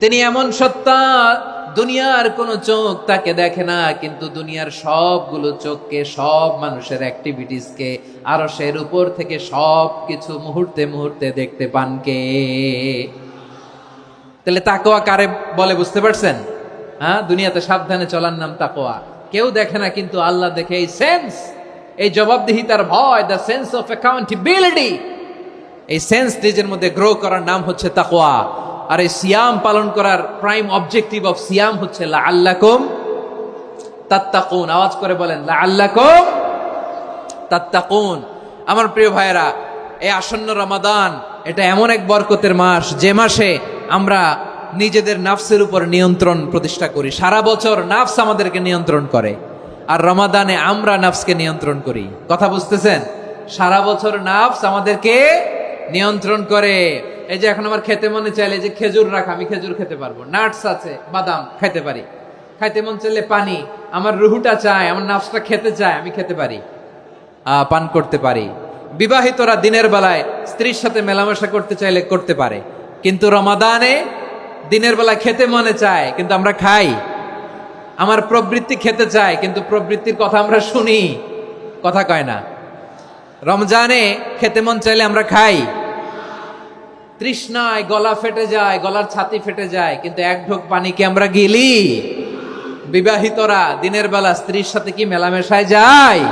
তিনি এমন সত্তা, দুনিয়ার কোনো চোখ তাকে দেখে না, কিন্তু দুনিয়ার সবগুলো চোখকে, সব মানুষের অ্যাক্টিভিটিসকে আরশের উপর থেকে সব কিছু মুহূর্তে মুহূর্তে দেখতে পান কে? তাহলে তাকওয়া কারে বলে বুঝতে পারছেন? হ্যাঁ, দুনিয়াতে সাবধানে চলার নাম তাকওয়া। কেউ দেখে না, কিন্তু আল্লাহ দেখে। এই সেন্স, এই জবাবদিহিতার ভয়, দ্য সেন্স অফ অ্যাকাউন্টেবিলিটি, এই সেন্স নিজের মধ্যে গ্রো করার নাম হচ্ছে তাকওয়া। আর এই সিয়াম পালন করার প্রাইম অবজেক্টিভ অফ সিয়াম হচ্ছে লাআল্লাকুম তাত্তাকুন। আওয়াজ করে বলেন, লাআল্লাকুম তাত্তাকুন। আমার প্রিয় ভাইয়েরা, এই আসন্ন রমাদান এটা এমন এক বরকতের মাস, যে মাসে আমরা নিজেদের নাফসের উপর নিয়ন্ত্রণ প্রতিষ্ঠা করি। সারা বছর নাফস আমাদেরকে নিয়ন্ত্রণ করে, আর রমাদানে আমরা নাফসকে নিয়ন্ত্রণ করি। কথা বুঝতেছেন? সারা বছর নাফস আমাদেরকে নিয়ন্ত্রণ করে। এই যে এখন আমার খেতে মনে চাইলে যে খেজুর রাখা, আমি খেজুর খেতে পারবো, নাটস আছে, বাদাম খেতে পারি। খাইতে মন চাইলে পানি, আমার রুহুটা চায়, আমার নাফসটা খেতে চায়, আমি খেতে পারি, পান করতে পারি। বিবাহিতরা দিনের বেলায় স্ত্রীর সাথে মেলামেশা করতে চাইলে করতে পারে, কিন্তু রমাদানে দিনের বেলায় খেতে মনে চায়, কিন্তু আমরা খাই। আমার প্রবৃত্তি খেতে চায়, কিন্তু প্রবৃত্তির কথা আমরা শুনি, কথা কয় না। রমজানে খেতে মন চাইলে আমরা খাই, তৃষ্ণায় গলা ফেটে যায়, গলার ছাতি ফেটে যায়, কিন্তু এক ঢোক পানি কি আমরা গিলি? বিবাহিতরা দিনের বেলা স্ত্রীর সাথে কি মেলামেশায় যায়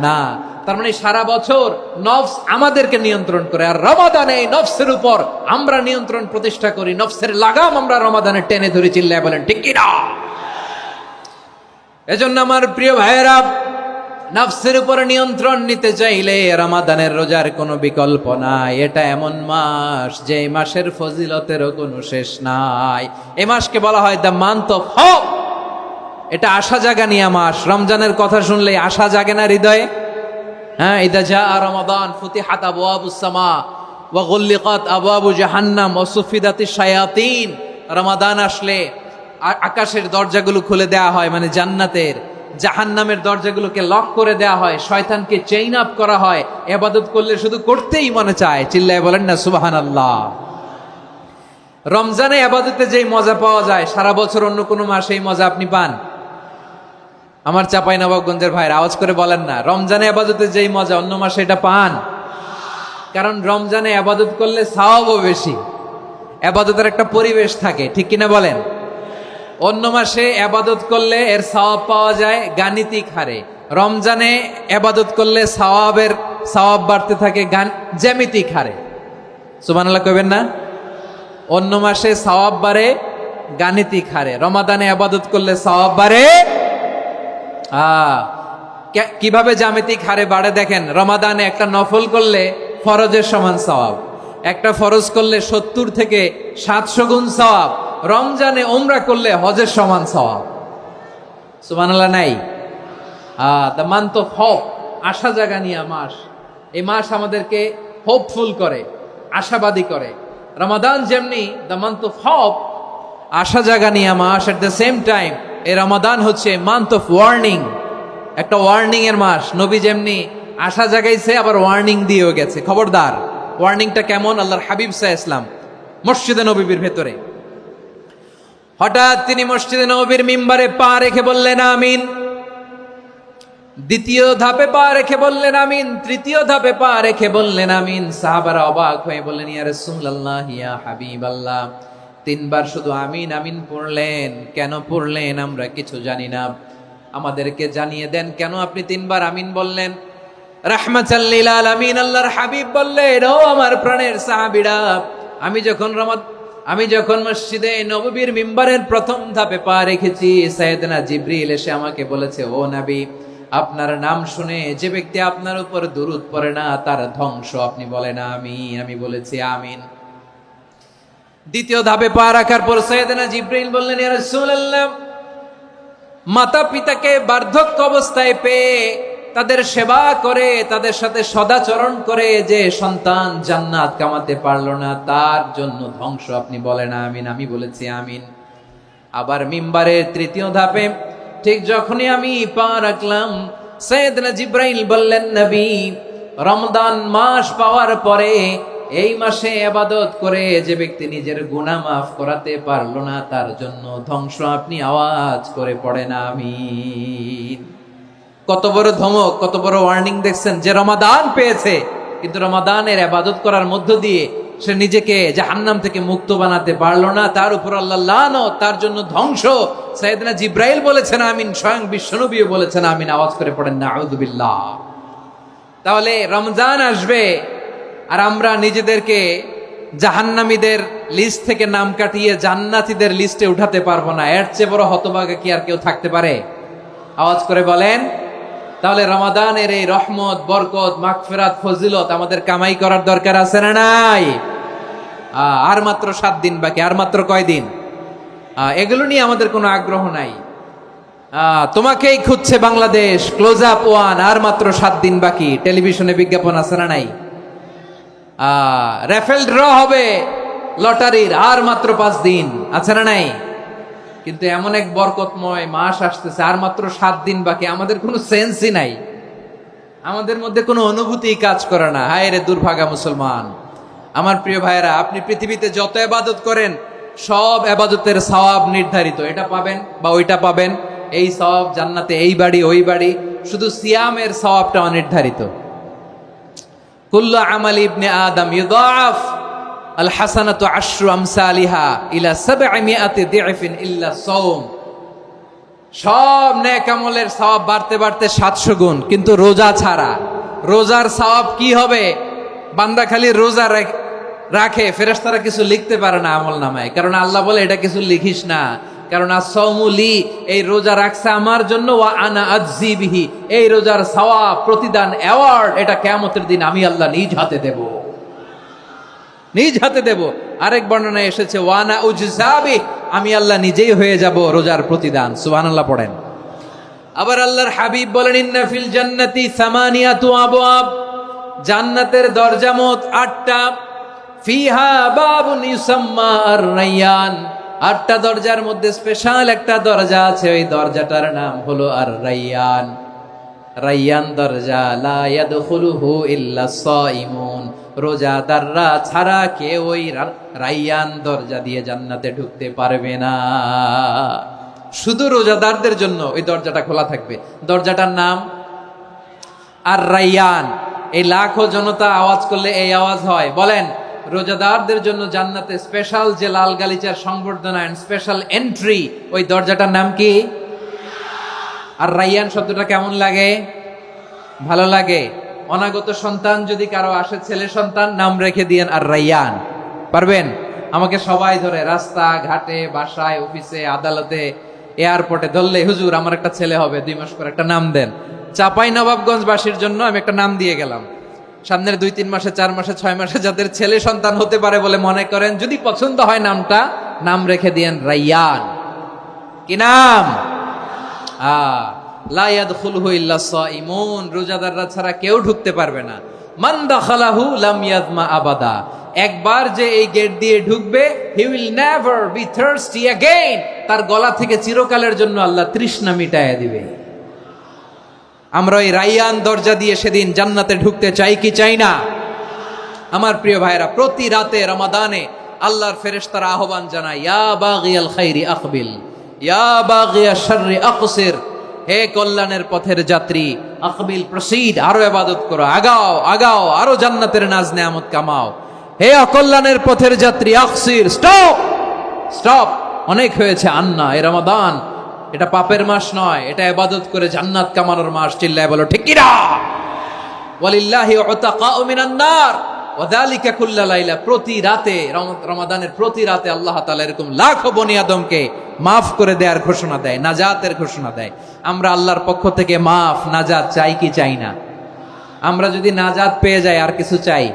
না? তার মানে সারা বছর নফস আমাদেরকে নিয়ন্ত্রণ করে, আর রমাদানে নফসের উপর আমরা নিয়ন্ত্রণ প্রতিষ্ঠা করি। নফসের লাগাম আমরা রমাদানে টেনে ধরে, চিল্লায় বলেন ঠিক কি না? এজন্য আমার প্রিয় ভাইয়েরা, নফসের উপর নিয়ন্ত্রণ নিতে চাইলে রমাদানের রোজার কোনো বিকল্প নাই। এটা এমন মাস, যে মাসের ফজিলতেরও কোনো শেষ নাই। এই মাসকে বলা হয় দ্য মান্থ অফ হোপ। এটা আশা জাগানিয়া মাস। রমজানের কথা শুনলে আশা জাগে না হৃদয়ে? হ্যাঁ, ইদা জাআ রমাদান ফুতিহাত আবওয়াবুস সামা ওয়া গুল্লিকাত আবওয়াবু জাহান্নাম ওয়া সুফিদাতিশ শায়াতিন। রমাদান আসলে আকাশের দরজাগুলো খুলে দেয়া হয়, মানে জান্নাতের। জাহান্নামের দরজাগুলোকে লক করে দেয়া হয়, শয়তানকে চেইন আপ করা হয়। ইবাদত করলে শুধু করতেই মনে চায়, চিল্লায় বলেন না সুবহানাল্লাহ। রমজানে ইবাদতে যেই মজা পাওয়া যায়, সারা বছর অন্য কোনো মাসে এই মজা আপনি পান? আমার চাঁপাইনবাবগঞ্জের ভাইরা আওয়াজ করে বলেন না, রমজানে ইবাদতে যেই মজা অন্য মাসে এটা পান? কারণ রমজানে ইবাদত করলে সওয়াবও বেশি, ইবাদতের একটা পরিবেশ থাকে, ঠিক কিনা বলেন? অন্য মাসে ইবাদত করলে এর সওয়াব পাওয়া যায় গাণিতিক হারে, রমজানে ইবাদত করলে সওয়াব বাড়তে থাকে জ্যামিতিক হারে। সুবহানাল্লাহ কইবেন না? অন্য মাসে সওয়াব বাড়ে গাণিতিক হারে, রমাদানে ইবাদত করলে সওয়াব বাড়ে কিভাবে জ্যামিতিক হারে বাড়ে দেখেন। রমাদানে একটা নফল করলে ফরজের সমান সওয়াব, একটা ফরজ করলে 70 থেকে 700 গুণ সওয়াব। রমজানে উমরা করলে হজের সমান সওয়াব। সুবহানাল্লাহ নাই? দ্য মান্থ অফ হোপ, আশা জাগানিয়া মাস। এই মাস আমাদেরকে হোপফুল করে, আশাবাদী করে। রমাদান যেমনি দ্য মান্থ অফ হোপ, আশা জাগানিয়া মাস, এট দ্য সেম টাইম এই রমাদান হচ্ছে মান্থ অফ ওয়ার্নিং, একটা ওয়ার্নিং এর মাস। নবী যেমনি আশা জাগাইছে, আবার ওয়ার্নিং দিয়েও গেছে, খবরদার। ওয়ার্নিংটা কেমন? আল্লাহর হাবিব সাল্লাল্লাহু আলাইহি ওয়াসাল্লাম মসজিদে নববীর ভেতরে, হঠাৎ তিনি মসজিদে নববীর মিম্বারে পা রেখে বললেন আমিন। দ্বিতীয় ধাপে পা রেখে বললেন আমিন, তৃতীয় ধাপে পা রেখে বললেন আমিন। সাহাবারা অবাক হয়ে বললেন, ইয়া রাসূলুল্লাহ, ইয়া হাবিবাল্লাহ, 3 বার শুধু আমিন আমিন পড়লেন, কেন পড়লেন আমরা কিছু জানি না, আমাদেরকে জানিয়ে দেন কেন আপনি 3 বার আমিন বললেন। রাহমাতাল লিল আলামিন আল্লাহর হাবিব বললেন, ও আমার প্রাণের সাহাবীরা, আমি যখন মসজিদে নববীর মিম্বারের প্রথম ধাপে পা রেখেছি, সাইয়েদনা জিবরিল এসে আমাকে বলেছে, ও নবী, আপনার নাম শুনে যে ব্যক্তি আপনার উপর দুরূদ পড়ে না, তার ধ্বংস। আপনি বলেন আমিন। আমি বলেছি আমিন। দ্বিতীয় ধাপে পা রাখার পর সাইয়েদনা জিবরিল বললেন, ইয়া রাসূলুল্লাহ, মাতা পিতাকে বার্ধক্য অবস্থায় পেয়ে তাদের সেবা করে, তাদের সাথে সদাচরণ করে যে সন্তান জান্নাত কামাতে পারলো না, তার জন্য ধ্বংস। আপনি বলেন আমিন। আমি বলেছি আমিন। আবার মিম্বারের তৃতীয় ধাপে ঠিক যখনই আমি পা রাখলাম, সাইয়েদনা জিবরাইল বললেন, নবী, রমজান মাস পাওয়ার পরে এই মাসে ইবাদত করে যে ব্যক্তি নিজের গুনাহ মাফ করাতে পারলো না, তার জন্য ধ্বংস। আপনি আওয়াজ করে পড়েন আমিন। কত বড় ধমক, কত বড় ওয়ার্নিং দেখছেন, যে রমাদান পেয়েছে কিন্তু রমাদানের ইবাদত করার মধ্য দিয়ে সে নিজেকে জাহান্নাম থেকে মুক্ত বানাতে পারলো না, তার উপর আল্লাহ লানত, তার জন্য ধ্বংস। সাইয়েদনা জিব্রাইল বলেছেন আমিন, স্বয়ং বিশ্বনবীও বলেছেন আমিন। আওয়াজ করে পড়েন নাউযু বিল্লাহ। তাহলে রমজান আসবে আর আমরা নিজেদেরকে জাহান্নামীদের লিস্ট থেকে নাম কাটিয়ে জান্নাতীদের লিস্টে উঠাতে পারবো না। এর চেয়ে বড় হতভাগা কি আর কেউ থাকতে পারে? আওয়াজ করে বলেন। তাহলে রমাদানের এই রহমত, বরকত, মাগফিরাত, ফজিলত আমাদের কামাই করার দরকার আছে না নাই? আর মাত্র 7 দিন বাকি। আর মাত্র কয় দিন? এগুলো নিয়ে আমাদের কোনো আগ্রহ নাই। তোমাকেই খুঁজছে বাংলাদেশ, ক্লোজ আপ ওয়ান, আর মাত্র 7 দিন বাকি। টেলিভিশনে বিজ্ঞাপন আছে না নাই? রেফেল ড্র হবে লটারির, আর মাত্র 5 দিন, আছে না নাই? কিন্তু এমন এক বরকতময় মাস আসতেছে, আর মাত্র 7 দিন বাকি। আমাদের কোনো সেন্সই নাই, আমাদের মধ্যে কোনো অনুভূতি কাজ করে না। হায় রে দুর্ভাগা মুসলমান। আমার প্রিয় ভাইরা, আপনি পৃথিবীতে যত ইবাদত করেন সব ইবাদতের সওয়াব নির্ধারিত। এটা পাবেন বা ওইটা পাবেন, এই সওয়াব জান্নাতে, এই বাড়ি ওই বাড়ি। শুধু সিয়ামের সওয়াবটা অনির্ধারিত। কুল্লু আমালি ইবনে আদম ইউদাআফ আল হাসানাতু আশরু আমসালিহা ইলা 700 দি'ফিন ইল্লা সাওম। সব নেক আমলের সওয়াব বাড়তে বাড়তে 700 গুণ, কিন্তু রোজা ছাড়া। রোজার সওয়াব কি হবে? বান্দা খালি রোজা রাখে, ফেরেশতারা কিছু লিখতে পারে না আমল নামায়, কারণ আল্লাহ বলে এটা কিছু লিখিস না, কারণ আস-সাওমু লি, এই রোজা রাখছে আমার জন্য, ওয়া আনা আজজি বিহি, এই রোজার সওয়াব, প্রতিদান, অ্যাওয়ার্ড এটা কিয়ামতের দিন আমি আল্লাহ নিজ হাতে দেব, নিজ হাতে দেব। আরেক বর্ণনায় এসেছে ওয়ানা উজজাবি, আমি আল্লাহ নিজেই হয়ে যাব রোজার প্রতিদান। সুবহানাল্লাহ পড়েন। আবার আল্লাহর হাবিব বলেন ইন্না ফিল জান্নাতি সামানিয়াতু আবওয়াব, জান্নাতের দরজা মোট 8টা। ফিহা বাবুন ইউসাম্মা আর-রায়্যান, 8টা দরজার মধ্যে স্পেশাল একটা দরজা আছে, ওই দরজাটার নাম হলো আর-রায়্যান। রায়্যান দরজা, লা ইয়াদখুলুহু ইল্লা সাইমুন, রোজাদাররা ছাড়া কেউ ওই রায়্যান দরজা দিয়ে জান্নাতে ঢুকতে পারবে না। শুধু রোজাদারদের জন্য ওই দরজাটা খোলা থাকবে। দরজাটার নাম আর-রায়্যান। এই লাখো জনতা আওয়াজ করলে এই আওয়াজ হয়। বলেন, রোজাদারদের জন্য জান্নাতে স্পেশাল যে লাল গালিচার সংবর্ধনা এন্ড স্পেশাল এন্ট্রি, ওই দরজাটার নাম কি? আর রায়্যান শব্দটা কেমন লাগে? ভালো লাগে। অনাগত সন্তান যদি কারো আসে, ছেলে সন্তান, নাম রেখে দিয়েন আর রায়্যান। পারবেন? আমাকে সবাই ধরে রাস্তা ঘাটে, বাসায়, অফিসে, আদালতে, এয়ারপোর্টে ধরলে, হুজুর আমার একটা ছেলে হবে 2 মাস পর, একটা নাম দেন। চাপাই নবাবগঞ্জবাসীর জন্য আমি একটা নাম দিয়ে গেলাম। সামনের 2-3 মাসে, 4 মাসে, 6 মাসে যাদের ছেলে সন্তান হতে পারে বলে মনে করেন, যদি পছন্দ হয় নামটা, নাম রেখে দিয়েন রায়্যান। কি নাম? লা ইয়াদখুলুহু ইল্লা সাইমুন, রোজাদাররা ছাড়া কেউ ঢুকতে পারবে না। মান দাখালাহু লাম ইয়াজমা আবাদা, একবার যে এই গেট দিয়ে ঢুকবে, he will never be thirsty again, তার গলা থেকে চিরকালের জন্য আল্লাহ তৃষ্ণা মিটায় দিবে। আমরা ওই রায়্যান দরজা দিয়ে সেদিন জান্নাতে ঢুকতে চাই কি চাই না? আমার প্রিয় ভাইরা, প্রতি রাতে রমাদানে আল্লাহর ফেরেশতারা আহ্বান জানায়, ইয়া বাগিয়াল খাইরি আকবিল, ইয়া বাগিয়াশ শাররি আকসির, হে কল্যাণের পথের যাত্রী, আকবিল, প্রসিড, আরো ইবাদত করো, আগাও আগাও, আরো জান্নাতের নাজ নেয়ামত কামাও। হে অকল্যাণের পথের যাত্রী, আকসির, স্টপ স্টপ, অনেক হয়েছে। আন্না, এ রমাদান এটা পাপের মাস নয়, এটা ইবাদত করে জান্নাত কামানোর মাস। চিল্লায় বলো ঠিক কি না? ওয়ালিল্লাহি উতাকাউ মিনান নার ওয়া যালিকা কুল্লা লাইলা, প্রতি রাতে, রমাদানের প্রতি রাতে আল্লাহ তাআলা এরকম লাখো বনি আদমকে মাফ করে দেওয়ার ঘোষণা দেয়, নাজাতের ঘোষণা দেয়। আমরা আল্লাহর পক্ষ থেকে মাফ, নাজাত চাই কি চাই না? আমরা যদি নাজাত পেয়ে যাই আর কিছু চাই?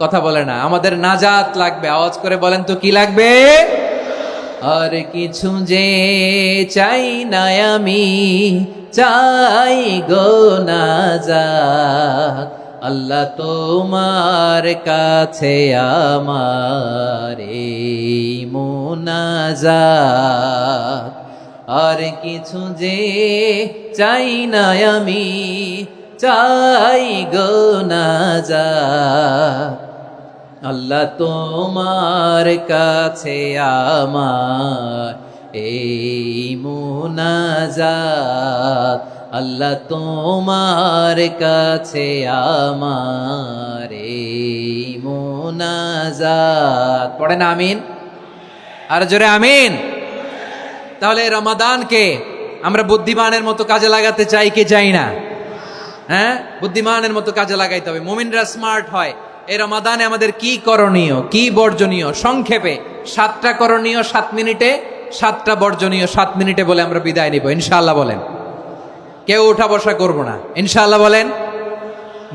কথা বলে না। আমাদের নাজাত লাগবে। আওয়াজ করে বলেন তো কি লাগবে? আর কিছু যে চাই না আমি, চাই গো নাজাত, আল্লাহ তোমার কাছে আমার এই মুনাজাত। আর কিছু যে চাই না আমি, চাই গো নাজাত, আল্লাহ তোমার কাছে আমার এই মুনাজাত, আল্লাহ তোমার কাছে আমার এই মুনাজাত। পড়েন আমিন, আর জোরে আমিন। তাহলে রমাদানকে আমরা বুদ্ধিমানের মতো কাজে লাগাতে চাই কি চাই না? হ্যাঁ, বুদ্ধিমানের মতো কাজে লাগাইতে হবে। মুমিনরা স্মার্ট হয়। এই রমাদানে আমাদের কি করণীয়, কি বর্জনীয়, সংক্ষেপে 7টা করণীয় 7 মিনিটে, 7টা বর্জনীয় 7 মিনিটে বলে আমরা বিদায় নিব ইনশাআল্লাহ। বলেন, কেউ উঠা বসা করব না ইনশাআল্লাহ। বলেন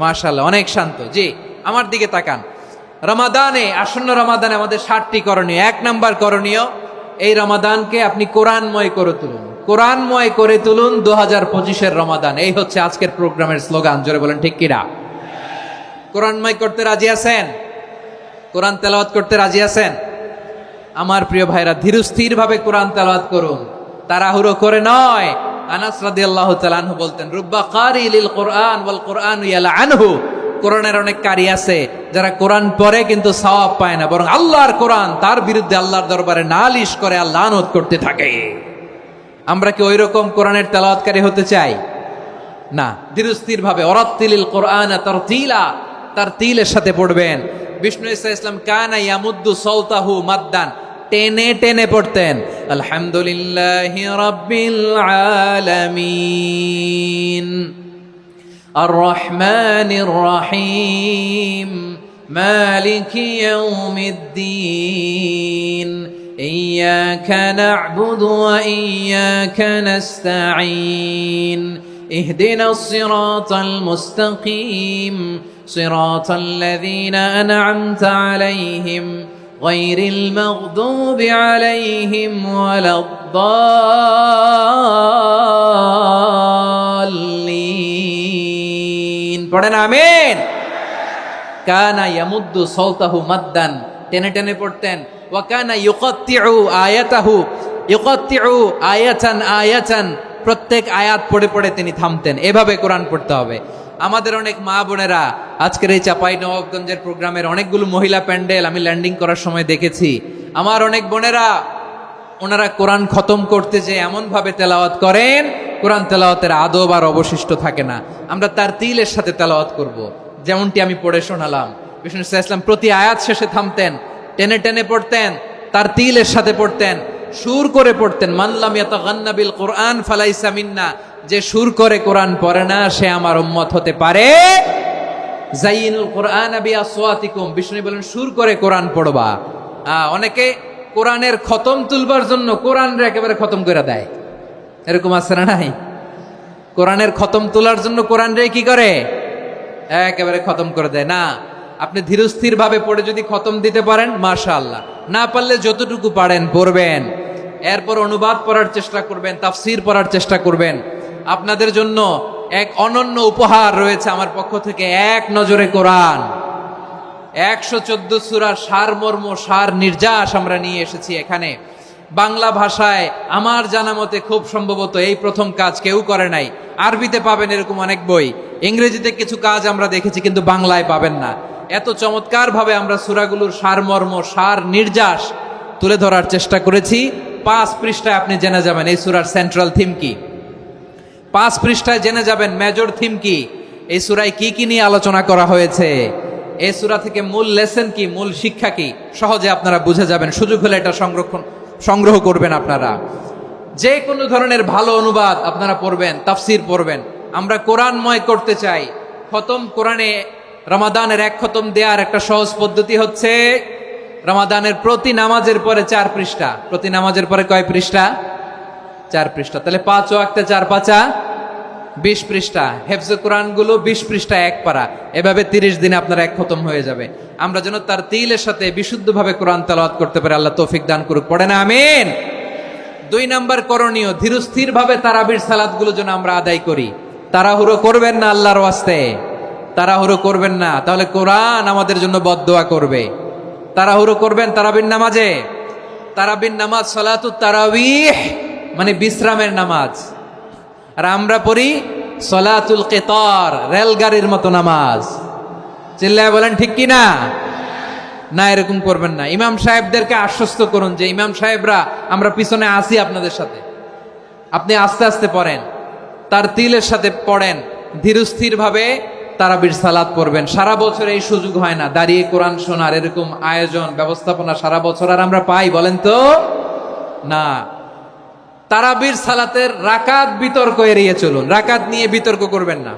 মাশাআল্লাহ, অনেক শান্ত। জি, আমার দিকে তাকান। রমাদানে, আসন্ন রমাদানে আমাদের 7টি করণীয়। 1 নাম্বার করণীয়, এই রমাদানকে আপনি কোরআনময় করে তুলুন। কোরআনময় করে তুলুন 2025-এর রমাদান। এই হচ্ছে আজকের প্রোগ্রামের স্লোগান। জোরে বলেন ঠিক কিনা? কোরআনময় করতে রাজি আছেন? কোরআন তেলাওয়াত করতে রাজি আছেন? আমার প্রিয় ভাইরা, ধীরস্থির ভাবে কোরআন তেলাওয়াত করুন, তাড়াহুড়ো করে নয়। আনাস রাদিয়াল্লাহু তাআলা আনহু বলতেন, রুব্বা কারি লিল কোরআন ওয়াল কোরআন ইয়ালআনহু। কোরআনের অনেক কারি আছে যারা কোরআন পড়ে কিন্তু সওয়াব পায় না, বরং আল্লাহর কোরআন তার বিরুদ্ধে আল্লাহর দরবারে নালিশ করে আর লানত করতে থাকে। আমরা কি ওইরকম কোরআনের তেলাওয়াতকারী হতে চাই? না। ধীরস্থির ভাবে ওয়ারাত্তিলিল কোরআন তারতিলা, তারতিলের সাথে পড়বেন। বিষ্ণু ইসা ইসলাম কানা ইয়ামুদ্দু সাওতাহু মাদ্দান, টেনে টেনে পড়তেন। আলহামদুলিল্লাহি রাব্বিল আলামিন আর রহমানির রহিম মালিকি ইয়াউমিদ্দিন ইয়্যাকা না'বুদু ওয়া ইয়্যাকা নাস্তাঈন ইহদিনাস সিরাতাল মুস্তাকিম সিরাতাল লাযীনা আন'আমতা আলাইহিম গায়রিল মাগদুবি আলাইহিম ওয়ালাদ-দাল্লিন। পড়েন আমিন। কানা ইয়ামুদ্দু সাওতাহু মাদ্দান, টেনে টেনে পড়তেন। ওয়া কানা ইউকাত্তিউ আয়াতাহু, ইউকাত্তিউ আয়াতান আয়াতান, প্রত্যেক আয়াত পড়ে পড়ে তিনি থামতেন। এভাবে কোরআন পড়তে হবে। আমাদের অনেক মা বোনেরা, আজকের এই চাঁপাইনবাবগঞ্জের প্রোগ্রামের অনেকগুলো মহিলা প্যান্ডেল আমি ল্যান্ডিং করার সময় দেখেছি। আমার অনেক বোনেরা, ওনারা কোরআন খতম করতে যে এমন ভাবে তেলাওয়াত করেন, কোরআন তেলাওয়াতের আদব আর অবশিষ্ট থাকে না। আমরা তার তিলের সাথে তেলাওয়াত করব, যেমনটি আমি পড়ে শোনালাম। বিষ্ণু ইসলাম প্রতি আয়াত শেষে থামতেন, টেনে টেনে পড়তেন, তার তিলের সাথে পড়তেন, সুর করে পড়তেন। মানলাম ইয়াতাগান্না বিল কোরআন ফালাইসা মিন্না, যে সুর করে কোরআন পড়ে না সে আমার উম্মত হতে পারে। যাইনুল কোরআন বিআসওয়াতিকুম, বিষ্ণু বলেন সুর করে কোরআন পড়বা। অনেকে কোরআনের খতম তুলবার জন্য কোরআনরে একেবারে খতম করে দেয়, এরকম আছে না নাই? কোরআনের খতম তোলার জন্য কোরআনরে কি করে? একেবারে খতম করে দেয়। না, আপনি ধীরস্থির ভাবে পড়ে যদি খতম দিতে পারেন মাশাআল্লাহ, না পারলে যতটুকু পারেন পড়বেন। এরপর অনুবাদ পড়ার চেষ্টা করবেন, তাফসীর পড়ার চেষ্টা করবেন। আপনাদের জন্য এক অনন্য উপহার রয়েছে আমার পক্ষ থেকে, এক নজরে কোরআন। 114 সূরার সারমর্ম, সার নির্যাস আমরা নিয়ে এসেছি এখানে। বাংলা ভাষায় আমার জানা মতে খুব সম্ভবত এই প্রথম কাজ কেউ করে নাই। আরবিতে পাবেন এরকম অনেক বই, ইংরেজিতে কিছু কাজ আমরা দেখেছি, কিন্তু বাংলায় পাবেন না। এত চমৎকার ভাবে আমরা সূরাগুলোর সারমর্ম, সার নির্যাস তুলে ধরার চেষ্টা করেছি। 5 পৃষ্ঠায় আপনি জেনে যাবেন এই সূরার সেন্ট্রাল থিম কি। 5 পৃষ্ঠায় জেনে যাবেন মেজর থিম কি, এই সূরায় কি কি নিয়ে আলোচনা করা হয়েছে, এই সূরা থেকে মূল লেসন কি, মূল শিক্ষা কি, সহজে আপনারা বুঝে যাবেন। সুযোগ হলে এটা সংগ্রহ করবেন। আপনারা যে কোনো ধরনের ভালো অনুবাদ আপনারা পড়বেন, তাফসীর পড়বেন। আমরা কোরআনময় করতে চাই। খতম কোরআনে রমাদানের 1 খতম দেওয়ার একটা সহজ পদ্ধতি হচ্ছে, রমাদানের প্রতি নামাজের পরে 4 পৃষ্ঠা। প্রতি নামাজের পরে কয় পৃষ্ঠা? 4 পৃষ্ঠা। তাহলে 5 ওয়াক্তে 4 পাঁচা 20 পৃষ্ঠা। হেফজে কোরআন গুলো 20 পৃষ্ঠা 1 পারা। এভাবে 30 দিনে আপনার 1 খতম হয়ে যাবে। আমরা যেন তার তিলের সাথে বিশুদ্ধভাবে কোরআন তেলাওয়াত করতে পারি, আল্লাহ তৌফিক দান করুক। পড়ে না আমিন। 2 নাম্বার করণীয়, ধীরস্থির ভাবে তারাবির সালাত গুলো যেন আমরা আদায় করি। তাড়াহুড়ো করবেন না, আল্লাহর ওয়াস্তে তাড়াহুড়ো করবেন না, তাহলে কোরআন আমাদের জন্য বদদোয়া করবে। তাড়াহুড়ো করবেন তারাবির নামাজে। তারাবির নামাজ সালাতুত তারাবিহ মানে বিশ্রামের নামাজ, আর আমরা পড়ি সালাতুল কিতার, রেলগাড়ির মতো নামাজ। চিল্লায় বলেন ঠিক কিনা? না, এরকম করবেন না। ইমাম সাহেবদেরকে আশ্বস্ত করুন যে ইমাম সাহেবরা আমরা পিছনে আসি আপনাদের সাথে, আপনি আস্তে আস্তে পড়েন, তার তিলের সাথে পড়েন, ধীরস্থির ভাবে তারাবির সালাত পড়বেন। সারা বছর এই সুযোগ হয় না, দাঁড়িয়ে কোরআন শোনার এরকম আয়োজন ব্যবস্থাপনা সারা বছর আর আমরা পাই বলেন তো না। তারাবির সালাতের রাকাত বিতর্ক এড়িয়ে চলুন, রাকাত নিয়ে বিতর্ক করবেন না।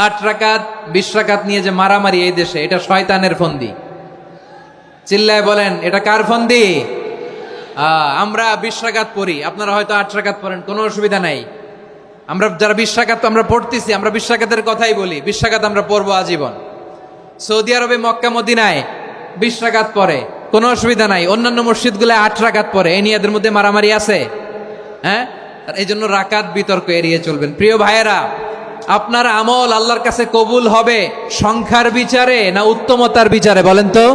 8 রাকাত 20 রাকাত নিয়ে যে মারামারি এই দেশে, এটা শয়তানের ফন্দি। চিল্লায় বলেন এটা কার ফন্দি? আমরা 20 রাকাত পড়ি, আপনারা হয়তো 8 রাকাত পড়েন, কোনো অসুবিধা নাই। আমরা যারা 20 রাকাত আমরা পড়তেছি, আমরা 20 রাকাতের কথাই বলি, 20 রাকাত আমরা পড়বো আজীবন। সৌদি আরবে মক্কা মদিনায় 20 রাকাত পড়ে, কোনো অসুবিধা নাই। অন্যান্য মসজিদগুলো 8 রাকাত পড়ে, এই নিয়ে এদের মধ্যে মারামারি আছে? হ্যাঁ, এই জন্য রাকাত বিতর্ক এড়িয়ে চলবেন। প্রিয় ভাইয়েরা, আপনার আমল আল্লাহর কাছে কবুল হবে সংখ্যার বিচারে না উত্তমতার বিচারে বলেন তো?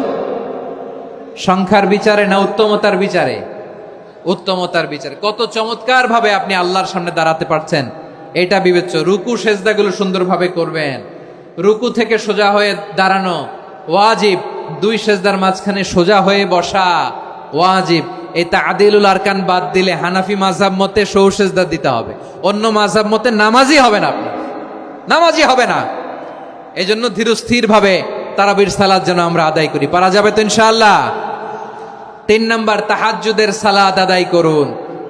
সংখ্যার বিচারে না উত্তমতার বিচারে? উত্তমতার বিচারে। কত চমৎকার ভাবে আপনি আল্লাহর সামনে দাঁড়াতে পারছেন এটা বিবেচ্য। রুকু সেজদাগুলো সুন্দরভাবে করবেন, রুকু থেকে সোজা হয়ে দাঁড়ানো ওয়াজিব, 2 সেজদার মাঝখানে সোজা হয়ে বসা ওয়াজিব। এই তাদিলুল আরকান বাদ দিলে হানাফি মাযহাব মতে সৌ সেজদা দিতে হবে, অন্য মাযহাব মতে নামাজই হবে না, আপনি নামাজই হবে না। এই জন্য ধীরস্থির ভাবে তারাবির সালাত যেন আমরা আদায় করি। পারা যাবে তো ইনশাআল্লাহ? 3 নাম্বার, তাহাজ্জুদের সালাত আদায় করুন।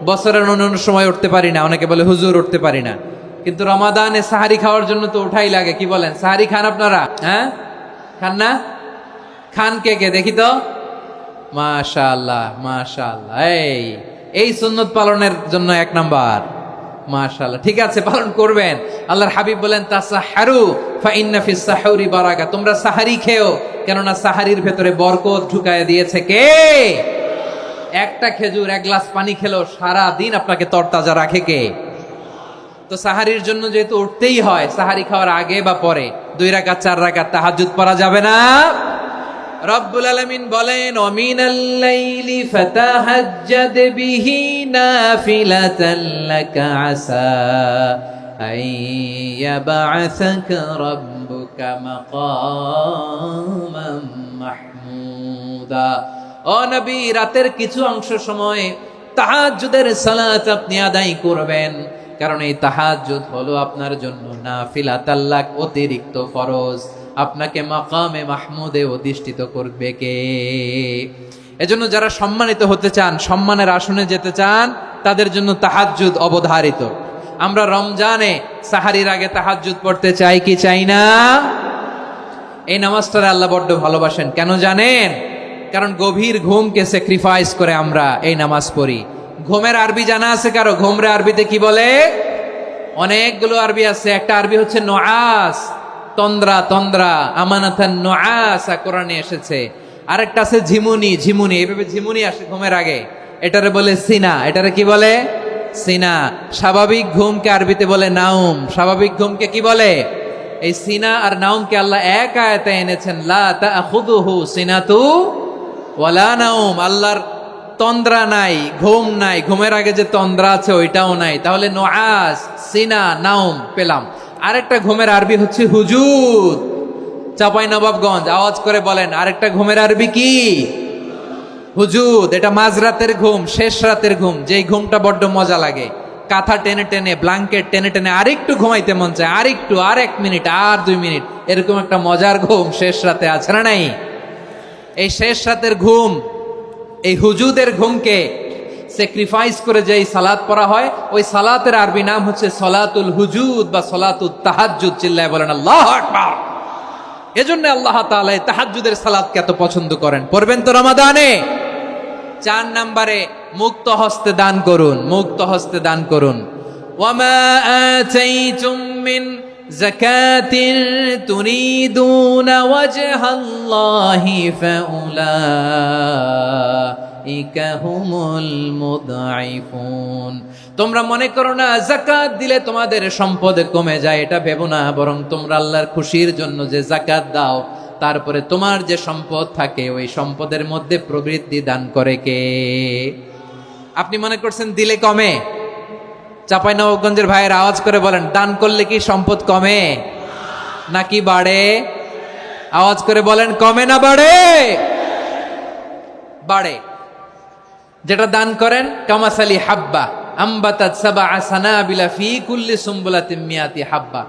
বছরের অন্য সময় উঠতে পারি না, অনেকে বলে হুজুর উঠতে পারি না, কিন্তু রমাদানে সাহারি খাওয়ার জন্য তো উঠাই লাগে। কি বলেন, সাহারি খান আপনারা? হ্যাঁ, খান না? খান কে কে দেখি তো? মাশাআল্লাহ মাশাআল্লাহ, এই সুন্নত পালনের জন্য 1 নাম্বার। মাশাআল্লাহ, ঠিক আছে, পালন করবেন। আল্লাহর হাবিব বলেন তাসাহহারু ফা ইন্না ফিস সাহুরি বারাকা, তোমরা সাহারি খেও, কেননা সাহারির ভেতরে বরকত ঢুকায় দিয়েছে কে? একটা খেজুর 1 গ্লাস পানি খেলেও সারা দিন আপনাকে তরতাজা রাখে কে? তো সাহারির জন্য যেহেতু উঠতেই হয়, সাহারি খাওয়ার আগে বা পরে 2 রাকাত 4 রাকাত তাহাজ্জুদ পড়া যাবে না? রব্বুল আলামিন বলেন ওয়ামিনাল লাইলি ফাতাহাজ্জাদ বিহি নাফিলাতান লাকা আসা আইয়াবআসাকা রাব্বুকা মাকামান মাহমুদা। ও নবী, রাতের কিছু অংশ সময় তাহাজ্জুদের সালাত আপনি আদায় করবেন, কারণ এই তাহাজ্জুদ হলো আপনার জন্য নাফিলাতাল লাক, অতিরিক্ত ফরজ। আপনাকে মাকামে মাহমুদে অধিষ্ঠিত করবে কে? এজন্য যারা সম্মানিত হতে চান, সম্মানের আসনে যেতে চান, তাদের জন্য তাহাজ্জুদ অবধারিত। আমরা রমজানে সাহারির আগে তাহাজ্জুদ পড়তে চাই কি চাই না? এই নামাজটারে আল্লাহ বড্ড ভালোবাসেন, কেন জানেন? কারণ গভীর ঘুমকে স্যাক্রিফাইস করে আমরা এই নামাজ পড়ি। ঘুমের আরবি জানা আছে কারো? ঘুমরে আরবিতে কি বলে? অনেকগুলো আরবি আছে। একটা আরবি হচ্ছে নুআস, তন্দ্রা, তন্দ্রা, আমানাতান নুআসা কোরআনে এসেছে। আরেকটা আছে ঝিমুনি, ঝিমুনি, এভাবে ঝিমুনি আসে ঘুমের আগে, এটারে বলে সিনা। এটারে কি বলে? সিনা। স্বাভাবিক ঘুমকে আরবিতে বলে নাউম। স্বাভাবিক ঘুমকে কি বলে? এই সিনা আর নাউমকে আল্লাহ এক আয়াতে এনেছেন, লা তাখুযুহু সিনাতু ওয়ালা নাউম। আল্লাহর তন্দ্রা নাই, ঘুম নাই, ঘুমের আগে যে তন্দ্রা আছে ওইটাও নাই। তাহলে নুআস, সিনা, নাউম পেলাম। আরেকটা ঘুমের আরবি হচ্ছে হুজুদ। চাপাই নবাবগঞ্জ আওয়াজ করে বলেন, আরেকটা ঘুমের আরবি কি? হুজুদ। এটা মাঝরাতের ঘুম, শেষ রাতের ঘুম, যেই ঘুমটা বড্ড মজা লাগে। কাঁথা টেনে টেনে, ব্ল্যাঙ্কেট টেনে টেনে আরেকটু ঘুমাইতে মন চায়, আরেকটু, আর 1 মিনিট, আর 2 মিনিট, এরকম একটা মজার ঘুম শেষ রাতে আছে না নাই? এই শেষ রাতের ঘুম, এই হুজুদের ঘুমকে স্যাক্রিফাইস করে যেই সালাত পড়া হয়, ওই সালাতের আরবি নাম হচ্ছে সলাতুল হুজুদ বা সলাতুত তাহাজ্জুদ। চিল্লায় বলেন আল্লাহু আকবার। এজন্য আল্লাহ তাআলা তাহাজ্জুদের সালাতকে এত পছন্দ করেন। পড়বেন তো রমাদানে? 4 নম্বরে মুক্ত হস্তে দান করুন, মুক্ত হস্তে দান করুন। ওয়ামা আতাইতুম মিন যাকাতিন তুরিদুনা ওয়াজহাল্লাহি ফাউলাইকা হুমুল মুদঈফুন। তোমরা মনে করো না যাকাত দিলে তোমাদের সম্পদ কমে যায়, এটা ভেবো না, বরং তোমরা আল্লাহর খুশির জন্য যে যাকাত দাও, তারপরে তোমার যে সম্পদ থাকে ওই সম্পদের মধ্যে প্রবৃদ্ধি দান করে কে? আপনি মনে করছেন দিলে কমে? চাঁপাইনবাবগঞ্জের ভাইয়ের আওয়াজ করে বলেন, দান করলে কি সম্পদ কমে নাকি বাড়ে? আওয়াজ করে বলেন, কমে না বাড়ে? বাড়ে। যেটা দান করেন কামাসালি হাব্বা আম্বাতাত সাবআ সানাবিলা ফি কুল্লি সুম্বুলাতিন মিয়াতি হাব্বা।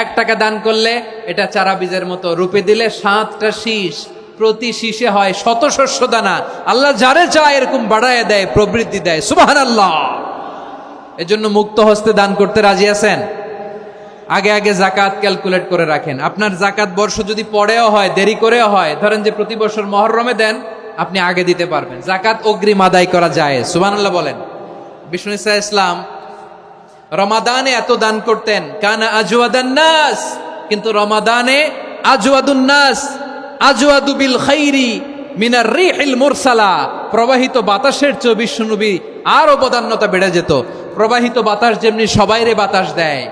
1 টাকা দান করলে এটা চারা বীজের মতো, রূপে দিলে 7টা শীষ, প্রতি শীষে হয় 100 শস্য দানা। আল্লাহ যারে চায় এরকম বাড়ায় দেয়, প্রবৃদ্ধি দেয়। সুবহানাল্লাহ। এজন্য মুক্ত হস্তে দান করতে রাজি আছেন? আগে আগে জাকাত ক্যালকুলেট করে রাখেন। আপনার জাকাত বর্ষ যদি পরেও হয়, দেরি করেও হয়, ধরেন যে প্রতি বছর মুহররমে দেন, আপনি আগে দিতে পারবেন। জাকাত অগ্রিম আদায় করা যায়। সুবহানাল্লাহ বলেন। বিষ্ণু ঈসা ইসলাম রমাদানে এত দান করতেন, কানা আজওয়াদান নাস, কিন্তু রমাদানে আজওয়াদুন নাস আজওয়াদু বিল খাইরি মিনার রিহিল মুরসালা। প্রবাহিত বাতাসের চেয়ে বিশ্বনবী আর অবদান্যতা বেড়ে যেত। প্রবাহিত বাতাস যেমনি সবাইরে বাতাস দেয়,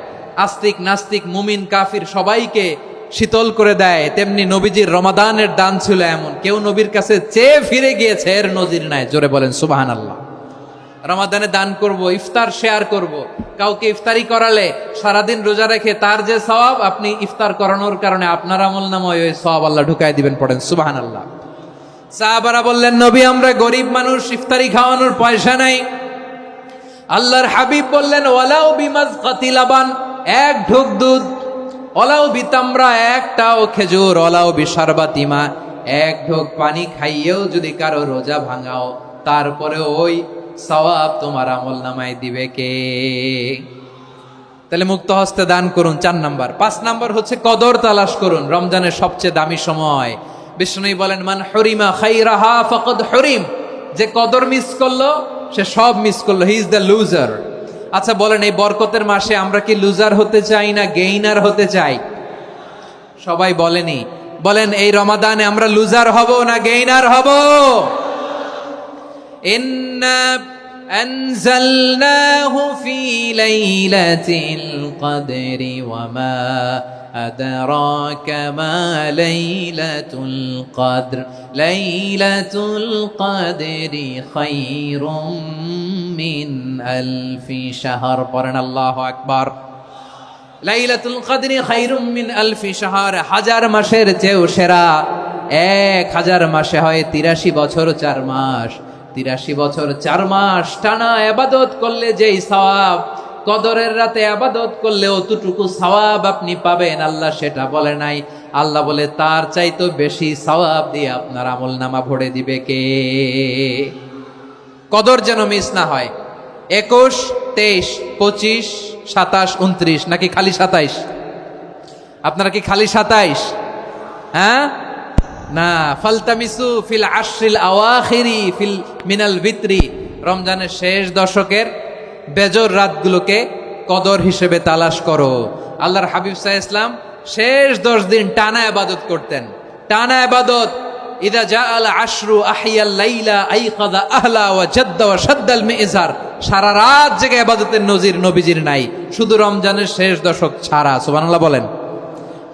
আস্তিক নাস্তিক মুমিন কাফির সবাইকে শীতল করে দেয়, তেমনি নবীজির রমাদানের দান ছিল এমন, কেউ নবীর কাছে চেয়ে ফিরে গিয়েছে এর নজির নাই। জোরে বলেন সুবহানাল্লাহ। রমাদানে দান করব, ইফতার শেয়ার করব। কাউকে ইফতারি করালে সারাদিন রোজা রেখে তার যে সওয়াব, আপনি ইফতার করানোর কারণে আপনার আমলনামায় ওই সওয়াব আল্লাহ ঢুকায় দিবেন। পড়েন সুবহানাল্লাহ। সাহাবারা বললেন, নবী আমরা গরিব মানুষ, ইফতারি খাওয়ানোর পয়সা নাই। আল্লাহর হাবিব বললেন, ওয়ালাউ বিমাজকাতি লাবান, 1 ঢোক দুধ, ওয়ালাউ বিতামরা, 1টাও খেজুর, ওয়ালাউ বিশারবাতিমা, 1 ঢোক পানি খাইয়েও যদি কারো রোজা ভাঙাও, তারপরে ওই সওয়াব তোমার আমলনামায় দিবে কে? তাহলে মুক্ত হস্তে দান করুন, 4 নাম্বার। 5 নাম্বার হচ্ছে কদর তালাশ করুন। রমজানের সবচেয়ে দামি সময়। বিষ্ণু বলেন, মান হুরিমা খাইরাহা ফাকাদ হুরিম, যে কদর মিস করলো সে সব মিস করলো, হি ইজ দ্য লুজার। আচ্ছা বলেন, এই বরকতের মাসে আমরা কি লুজার হতে চাই না গেইনার হতে চাই? সবাই বলেনি। বলেন, এই রমাদানে আমরা লুজার হব না গেইনার হব? ইন্না আনজালনাহু ফি লাইলাতিল কদরি ওয়া মা আদরাকা মা লাইলাতুল কদর লাইলাতুল কদরি খায়রুম মিন আলফি শাহর। পড়েন আল্লাহু আকবার। লাইলাতুল কদরি খায়রুম মিন আলফি শাহর, 1000 মাসের চেয়েও সেরা। 1000 মাসে হয় 83 বছর 4 মাস। 83 বছর 4 মাস টানা ইবাদত করলে যেই সওয়াব, কদরের রাতে ইবাদত করলে অতটুকু সওয়াব আপনি পাবেন, আল্লাহ সেটা বলে নাই। আল্লাহ বলে তার চাইতে বেশি সওয়াব দিয়ে আপনার আমলনামা ভরে দিবে কে? কদর যেন মিস না হয়। 21, 23, 25, 27, 29 নাকি খালি 27? আপনারা কি খালি 27? হ্যাঁ না, ফালতামিসু ফিল আশরিল আওয়াখিরি ফিল মিনাল ভিতরি, রমজানের শেষ দশকের বেজর রাতগুলোকে কদর হিসেবে তালাশ করো। আল্লাহর হাবিব সাল্লাল্লাহু আলাইহি ওয়াসাল্লাম শেষ 10 দিন টানা ইবাদত করতেন, টানা ইবাদত। ইদা জাআল আশরু আহিয়াল লাইলা আইকাযা আহলা ওয়া জাদ্দা ওয়া শাদ্দাল মিজার। সারা রাত জেগে ইবাদতের নজির নবীজির নাই, শুধু রমজানের শেষ দশক ছাড়া। সুবহানাল্লাহ বলেন।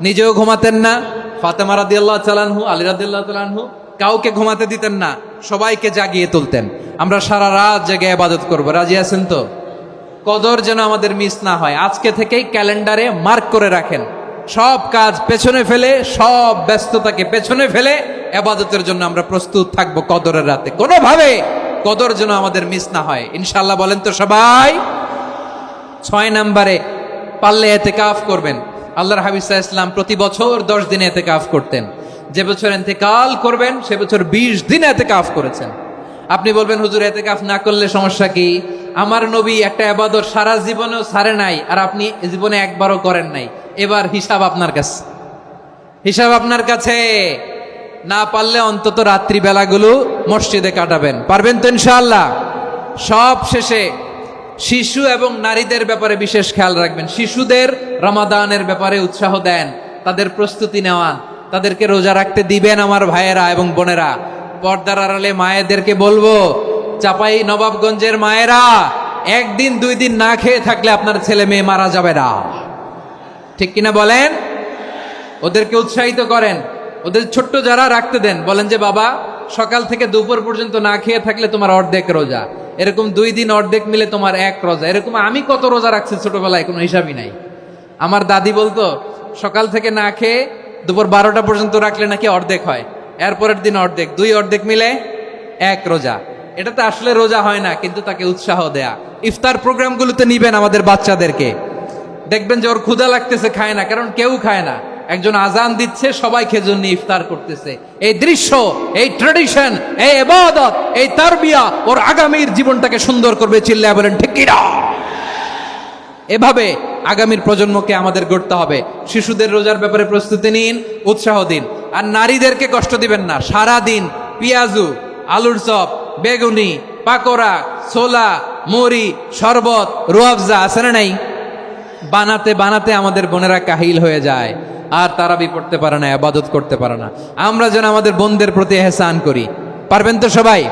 নিজেও ঘুমাতেন না। ফাতেমা রাদিয়াল্লাহু তাআলা আনহু, আলী রাদিয়াল্লাহু তাআলা আনহু কাউকে ঘুমাতে দিতেন না, সবাইকে জাগিয়ে তুলতেন। আমরা সারা রাত জেগে ইবাদত করব। রাজি আছেন তো? কদর যেন আমাদের মিস না হয়। আজকে থেকেই ক্যালেন্ডারে মার্ক করে রাখেন। সব কাজ পেছনে ফেলে, সব ব্যস্ততাকে পেছনে ফেলে ইবাদতের জন্য আমরা প্রস্তুত থাকবো কদরের রাতে। কোনোভাবে কদর যেন আমাদের মিস না হয়, ইনশাআল্লাহ। বলেন তো সবাই? 6 নম্বরে পারলে ইতিকাফ করবেন। আল্লাহর হাবিব সাল্লাল্লাহু আলাইহি ওয়াসাল্লাম প্রতি বছর 10 দিন ইতিকাফ করতেন। যে বছর ইন্তেকাল করবেন সে বছর 20 দিন ইতিকাফ করেছেন। আপনি বলবেন, হুজুর ইতিকাফ না করলে সমস্যা কি? আমার নবী একটা ইবাদত সারা জীবনেও ছাড়ে নাই, আর আপনি জীবনে একবারও করেন নাই। এবার হিসাব আপনার কাছে, হিসাব আপনার কাছে। না পারলে অন্তত রাত্রি বেলাগুলো মসজিদে কাটাবেন। পারবেন তো ইনশাআল্লাহ? সব শেষে শিশু এবং নারীদের ব্যাপারে বিশেষ খেয়াল রাখবেন। শিশুদের রমাদানের ব্যাপারে উৎসাহ দেন, তাদের প্রস্তুতি নেওয়ান, তাদেরকে রোজা রাখতে দিবেন। আমার ভাইয়েরা এবং বোনেরা, পর্দার আড়ালে মায়েদেরকে বলবো, চাপাই নবাবগঞ্জের মায়েরা, 1 দিন 2 দিন না খেয়ে থাকলে আপনার ছেলে মেয়ে মারা যাবে না। ঠিক কিনা বলেন? ওদেরকে উৎসাহিত করেন। ওদের ছোট্ট যারা রাখতে দেন, বলেন যে বাবা সকাল থেকে দুপুর পর্যন্ত না খেয়ে থাকলে তোমার অর্ধেক রোজা। এরকম 2 দিন অর্ধেক মিলে তোমার 1 রোজা। এরকম আমি কত রোজা রাখছি ছোটবেলায়, কোনো হিসাবই নাই। আমার দাদি বলতো, সকাল থেকে না খেয়ে দুপুর 12টা পর্যন্ত রাখলে নাকি অর্ধেক হয়, এরপরের দিন অর্ধেক, 2 অর্ধেক মিলে এক রোজা। এটাতে আসলে রোজা হয় না, কিন্তু তাকে উৎসাহ দেয়া। ইফতার প্রোগ্রামগুলোতে নিবেন আমাদের বাচ্চাদেরকে, দেখবেন যে ওর ক্ষুধা লাগতেছে, খায় না, কারণ কেউ খায় না। একজন আজান দিচ্ছে, সবাই খেজুর নিয়ে ইফতার করতেছে। এই দৃশ্য, এই ট্র্যাডিশন, এই ইবাদত, এই তারবিয়া ওর আগামীর জীবনটাকে সুন্দর করবে। চিল্লায় বলেন ঠিক কি না? এভাবে আগামীর প্রজন্মকে আমাদের গড়তে হবে। শিশুদের রোজার ব্যাপারে প্রস্তুতি নিন, উৎসাহ দিন। আর নারীদেরকে কষ্ট দিবেন না। সারা দিন পেঁয়াজু, আলুর চপ, বেগুনি, পাকোড়া, ছোলা, মুড়ি, শরবত, রুয়াবজা আছে না নাই, বানাতে বানাতে আমাদের বোনেরা কাহিল হয়ে যায়, আর তারাবি পড়তে পারে না, ইবাদত করতে পারে না। আমরা যেন আমাদের বোনদের প্রতি ইহসান করি। পারবেন তো সবাই?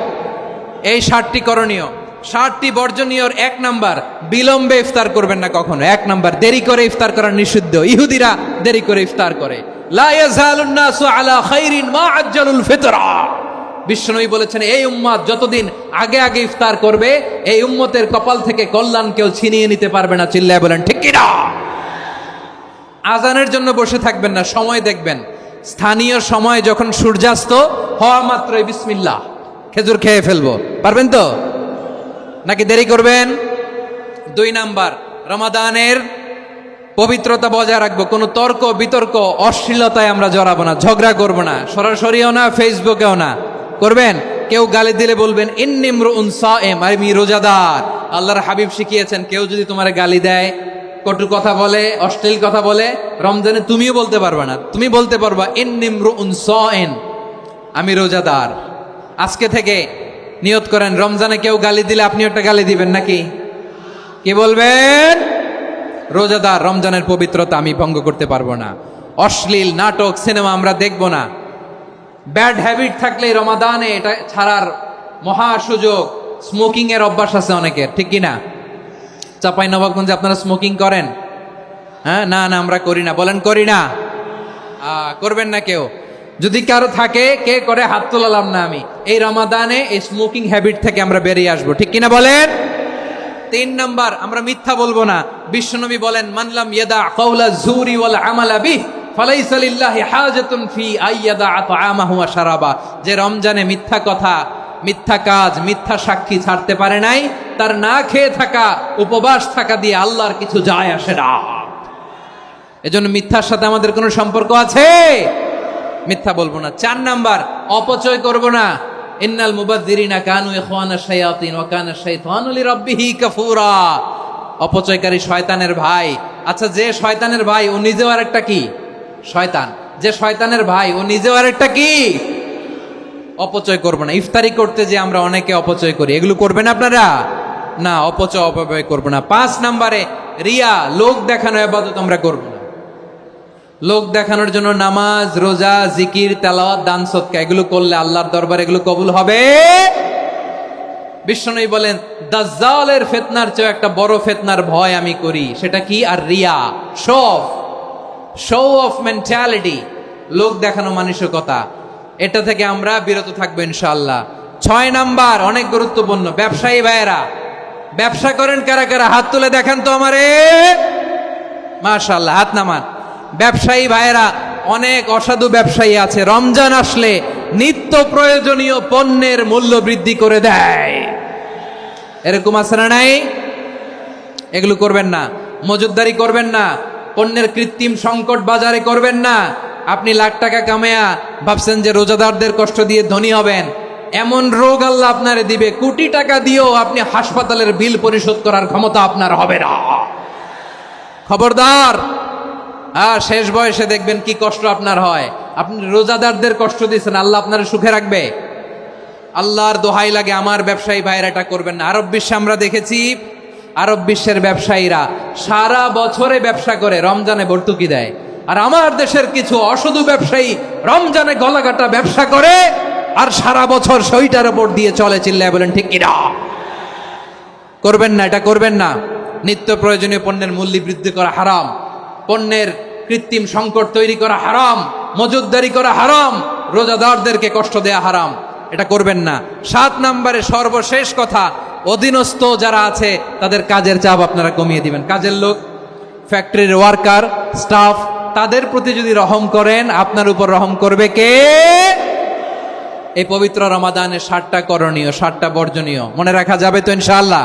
এই 60টি করণীয়, 60টি বর্জনীয়র 1 নাম্বার, বিলম্বে ইফতার করবেন না কখনো। 1 নাম্বার, দেরি করে ইফতার করা নিষিদ্ধ। ইহুদিরা দেরি করে ইফতার করে। লা ইয়াজালুন নাসু আলা খাইরিন মা আজ্জালুল ফিতরা। বিশ্বনবী বলেছেন, এই উম্মত যতদিন আগে আগে ইফতার করবে, এই উম্মতের কপাল থেকে কল্যাণ কেউ ছিনিয়ে নিতে পারবে না। চিল্লায় বলেন ঠিক কি না? আজানের জন্য বসে থাকবেন না, সময় দেখবেন। স্থানীয় সময় যখন সূর্যাস্ত হওয়া মাত্রই বিসমিল্লাহ, খেজুর খেয়ে ফেলবো। পারবেন তো নাকি দেরি করবেন? 2 নাম্বার, রমাদানের পবিত্রতা বজায় রাখবো। কোনো তর্ক বিতর্ক অশ্লীলতায় আমরা জড়াবো না, ঝগড়া করবো না, সরাসরিও না, ফেসবুকেও না। করবেন? কেউ গালি দিলে বলবেন ইন্নিমরুউন সায়েম, আমি রোজাদার। আল্লাহর হাবিব শিখিয়েছেন, কেউ যদি তোমার গালি দেয়, কটু কথা বলে, অশ্লীল কথা বলে, রমজানে তুমিও বলতে পারবে না। তুমি বলতে পারবা ইন্নিমরুউন সায়েম, আমি রোজাদার। আজকে থেকে নিয়ত করেন, রমজানে কেউ গালি দিলে আপনি একটা গালি দিবেন নাকি? কি বলবেন? রোজাদার, রমজানের পবিত্রতা আমি ভঙ্গ করতে পারবো না। অশ্লীল নাটক, সিনেমা আমরা দেখবো না। ব্যাড হ্যাবিট থাকলে রমাদানে এটা ছাড়ার মহা সুযোগ। স্মোকিং এর অভ্যাস আছে অনেকের, ঠিক কিনা? চাঁপাইনবাবগঞ্জে আপনারা স্মোকিং করেন? হ্যাঁ, না না আমরা করি না। বলেন করি না। করবেন না কেউ। যদি কারো থাকে, কে করে হাত তোলালাম না আমি। এই রমাদানে এই স্মোকিং হ্যাবিট থেকে আমরা বেরিয়ে আসবো, ঠিক কিনা বলেন? 3 নাম্বার, আমরা মিথ্যা বলবো না। বিশ্বনবী বলেন, মানলাম ইয়াদা কাওলা যুরি ওয়াল আমালা বিহি ফালাইসা লিল্লাহি হাজাতুন ফি আইয়াদা তাআমাহু ওয়া শারাবা। যে রমজানে মিথ্যা কথা, মিথ্যা কাজ, মিথ্যা সাক্ষী ছাড়তে পারে নাই, তার না খেয়ে থাকা, উপবাস থাকা দিয়ে আল্লাহর কিছু যায় আসে না। এজন্য মিথ্যার সাথে আমাদের কোনো সম্পর্ক আছে? মিথ্যা বলবো না। 4 নাম্বার, অপচয় করব না। ইন্নাল মুবাযযিরিনা কানু ইখওয়ানাশ শায়াতিন ওয়া কানা শাইতানু লিরাব্বিহি কাফুরা। অপচয়কারী শয়তানের ভাই। আচ্ছা, যে শয়তানের ভাই ও নিজেও আরেকটা কি? শয়তান। যে শয়তানের ভাই ও নিজেও আরেকটা কি? অপচয় করব না। ইফতারি করতে যে আমরা অনেকে অপচয় করি, এগুলো করবেন আপনারা না। অপব্যয় করব না। 5 নাম্বারে, রিয়া, লোক দেখানো ইবাদত আমরা করব না। লোক দেখানোর জন্য নামাজ, রোজা, জিকির, তেলাওয়াত, দান, সদকা এগুলো করলে আল্লাহর দরবারে এগুলো কবুল হবে। বিশ্বনবী বলেন, দাজ্জালের ফিতনার চেয়ে একটা বড় ফিতনার ভয় আমি করি, সেটা কি? আর রিয়া, শো অফ মেন্টালিটি, লোক দেখানো মানসিকতা। এটা থেকে আমরা বিরত থাকবো ইনশাআল্লাহ। 6 নাম্বার, অনেক গুরুত্বপূর্ণ। ব্যবসায়ী ভাইয়েরা, ব্যবসা করেন কারা কারা? হাত তুলে দেখান তো আমারে। মাশাআল্লাহ, হাত নামান। ব্যবসায়ী ভাইয়েরা, অনেক অসাধু ব্যবসায়ী আছে, রমজান আসলে নিত্য প্রয়োজনীয় পণ্যের মূল্য বৃদ্ধি করে দেয়। এরকম আছে না নাই? এগুলো করবেন না। মজুদদারি করবেন না। পণ্যের কৃত্রিম সংকট বাজারে করবেন না। আপনি লাখ টাকা কামায়া ভাবছেন যে রোজাদারদের কষ্ট দিয়ে ধনী হবেন। এমন রোগ আল্লাহ আপনারে দিবে, কোটি টাকা দিয়েও আপনি হাসপাতালের বিল পরিশোধ করার ক্ষমতা আপনার হবে না। খবরদার। শেষ বয়সে দেখবেন কি কষ্ট আপনার হয়। আপনি রোজাদারদের কষ্ট দিয়েছেন, আল্লাহ আপনার সুখে রাখবে? আল্লাহর দোহাই লাগে, আমার ব্যবসায়ী ভাইয়েরা এটা করবেন না। আরব বিশ্বে আমরা দেখেছি, আরব বিশ্বের ব্যবসায়ীরা সারা বছরে ব্যবসা করে, রমজানে ভর্তুকি দেয়। আর আমার দেশের কিছু অসাধু ব্যবসায়ী রমজানে গলাকাটা ব্যবসা করে আর সারা বছর সইটার উপর দিয়ে চলে। চিল্লায় বলেন ঠিক কিনা? করবেন না, এটা করবেন না। নিত্য প্রয়োজনীয় পণ্যের মূল্য বৃদ্ধি করা হারাম, পণ্যের কৃত্রিম সংকট তৈরি করা হারাম, মজুদদারি করা হারাম, রোজাদারদেরকে কষ্ট দেয়া হারাম। এটা করবেন না। 7 নাম্বারে সর্বশেষ কথা, অধীনস্থ যারা আছে তাদের কাজের চাপ আপনারা কমিয়ে দিবেন। কাজের লোক, ফ্যাক্টরির ওয়ার্কার, স্টাফ, তাদের প্রতি যদি রহম করেন, আপনার উপর রহম করবে কে? এই পবিত্র রমাদানে 7টা করণীয় 7টা বর্জনীয় মনে রাখা যাবে তো ইনশাআল্লাহ?